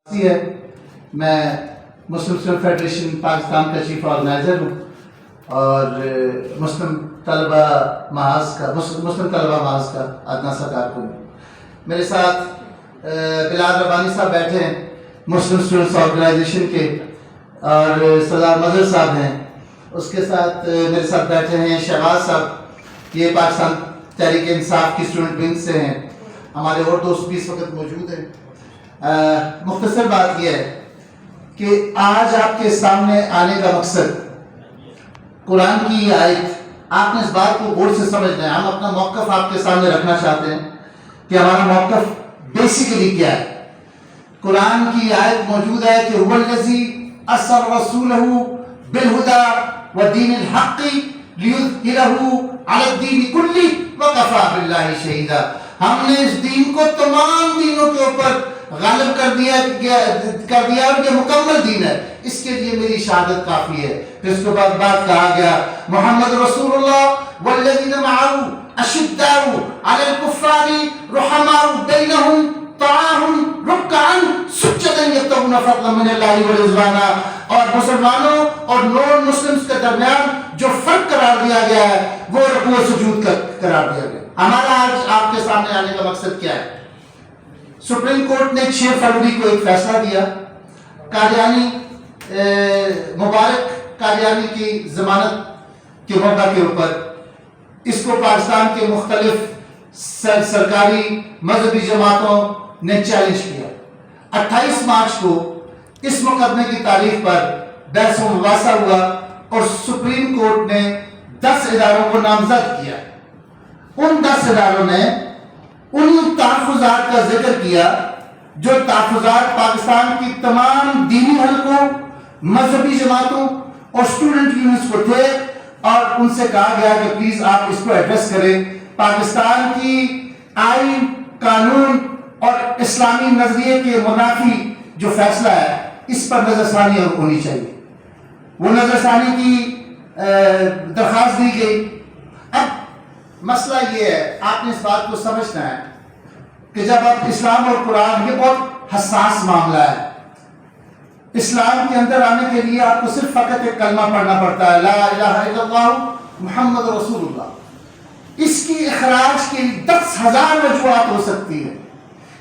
ہے میں مسلم student federation Pakistan کا چیف آرگنائزر ہوں اور مسلم طلبہ محاذ کا ادنا سا کارکن ہوں. میرے ساتھ بلال ربانی صاحب بیٹھے ہیں مسلم اسٹوڈنٹس آرگنائزیشن کے، اور سردار مظہر صاحب ہیں. اس کے ساتھ میرے ساتھ بیٹھے ہیں شہباز صاحب، یہ پاکستان تحریک انصاف کی اسٹوڈنٹ ونگ سے ہیں. ہمارے اور دوست بھی اس وقت موجود ہیں. مختصر بات یہ ہے کہ آج آپ کے سامنے آنے کا مقصد قرآن کی یہ آیت، آپ نے اس بات کو غور سے سمجھنا ہے. ہم اپنا موقف آپ کے سامنے رکھنا چاہتے ہیں کہ ہمارا موقف بیسیکلی کیا ہے. قرآن کی آیت موجود ہے کہ هو الذی ارسل رسولہ بالہدی ودین الحق لیظہرہ علی الدین کلہ وکفی باللہ شہیدا. ہم نے اس دین کو تمام دینوں کے اوپر غالب کر دیا اور یہ مکمل دین ہے، اس کے لیے میری شہادت کافی ہے. پھر اس کے بعد بات کہا گیا محمد رسول اللہ والذین معہ اشداء علی الکفار رحماء بینہم تراہم رکعا سجدا یبتغون فضلا من اللہ ورضوانا. اور مسلمانوں اور نون مسلمز کے درمیان جو فرق قرار دیا گیا ہے وہ رکوع و سجود کا قرار دیا گیا. ہمارا آج آپ کے سامنے آنے کا مقصد کیا ہے؟ سپریم کورٹ نے 6 فروری کو ایک فیصلہ دیا قادیانی مبارک قادیانی کی ضمانت کے موقع کے اوپر. اس کو پاکستان کے مختلف سرکاری مذہبی جماعتوں نے چیلنج کیا. 28 مارچ کو اس مقدمے کی تاریخ پر بحث و مباحثہ ہوا اور سپریم کورٹ نے 10 اداروں کو نامزد کیا. ان 10 اداروں نے ان تحفظات کا ذکر کیا جو تحفظات پاکستان کی تمام دینی حلقوں، مذہبی جماعتوں اور اسٹوڈنٹ یونٹس کو تھے، اور ان سے کہا گیا کہ پلیز آپ اس کو ایڈریس کریں. پاکستان کی آئین، قانون اور اسلامی نظریے کے منافی جو فیصلہ ہے اس پر نظر ثانی ہونی چاہیے. وہ نظر ثانی کی درخواست دی گئی. اب مسئلہ یہ ہے، آپ نے اس بات کو سمجھنا ہے کہ جب آپ اسلام اور قرآن، یہ بہت حساس معاملہ ہے. اسلام کے اندر آنے کے لیے آپ کو صرف فقط ایک کلمہ پڑھنا پڑتا ہے، لا الہ الا اللہ محمد رسول اللہ. اس کی اخراج کے 10,000 وجوہات ہو سکتی ہے.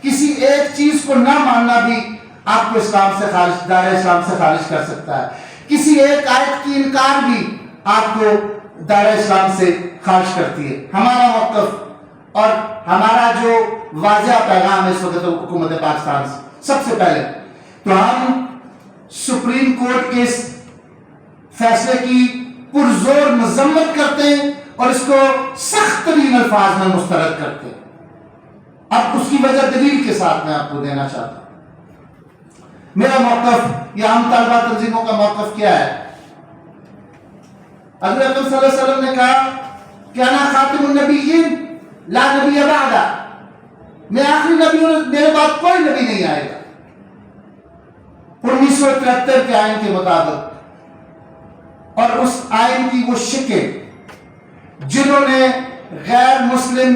کسی ایک چیز کو نہ ماننا بھی آپ کو اسلام سے خارج، دائرہ اسلام سے خارج کر سکتا ہے. کسی ایک آیت کی انکار بھی آپ کو دائرہ اسلام سے خارج کرتی ہے. ہمارا موقف اور ہمارا جو واضح پیغام ہے اس وقت حکومت پاکستان سے، سب سے پہلے تو ہم سپریم کورٹ کے اس فیصلے کی پرزور مذمت کرتے ہیں اور اس کو سخت ترین الفاظ میں مسترد کرتے ہیں. اب اس کی وجہ دلیل کے ساتھ میں آپ کو دینا چاہتا ہوں. میرا موقف یا ہم طلبہ تنظیموں کا موقف کیا ہے؟ حضرت اکرم صلی اللہ علیہ وسلم نے کہا کہ انا خاتم النبیین لا نبی بعد، میں آخری نبی ہوں، میرے بعد کوئی نبی نہیں آئے گا. 1973 کے آئین کے مطابق، اور اس آئین کی وہ شکیں جنہوں نے غیر مسلم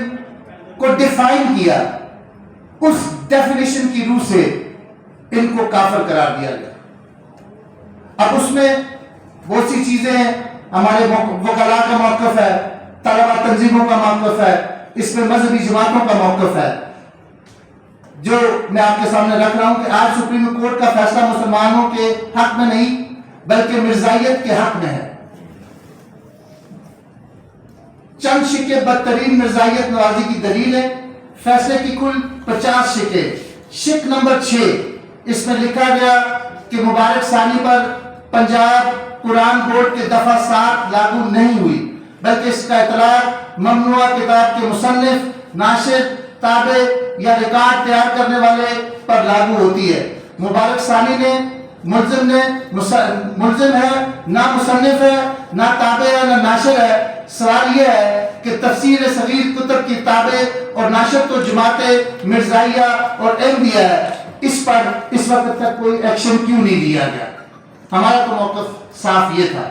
کو ڈیفائن کیا، اس ڈیفینیشن کی روح سے ان کو کافر قرار دیا گیا. اب اس میں بہت سی چیزیں ہیں. ہمارے وکلاء کا موقف ہے، طلبہ تنظیموں کا موقف ہے، اس میں مذہبی جماعتوں کا موقف ہے. جو میں آپ کے سامنے رکھ رہا ہوں کہ آج سپریم کورٹ کا فیصلہ مسلمانوں کے حق میں نہیں بلکہ مرزائیت کے حق میں ہے. چند شکیں بدترین مرزائیت نوازی کی دلیل ہے. فیصلے کی کل 50 شکیں. شک نمبر 6، اس میں لکھا گیا کہ مبارک ثانی پر پنجاب قرآن بورڈ کے دفعہ 7 لاگو نہیں ہوئی، بلکہ اس کا اطلاق ممنوعہ کتاب کے مصنف، ناشر، تابع یا ریکارڈ تیار کرنے والے پر لاگو ہوتی ہے. مبارک ثانی نے ملزم ہے، نہ مصنف ہے، نہ تابع ہے، نہ ناشر ہے. سوال یہ ہے کہ تفسیر صغیر کتب کی تابع اور ناشر تو جماعت مرزائیہ اور احمدیہ ہے، اس پر اس وقت تک کوئی ایکشن کیوں نہیں لیا گیا؟ ہمارا تو موقف صاف یہ تھا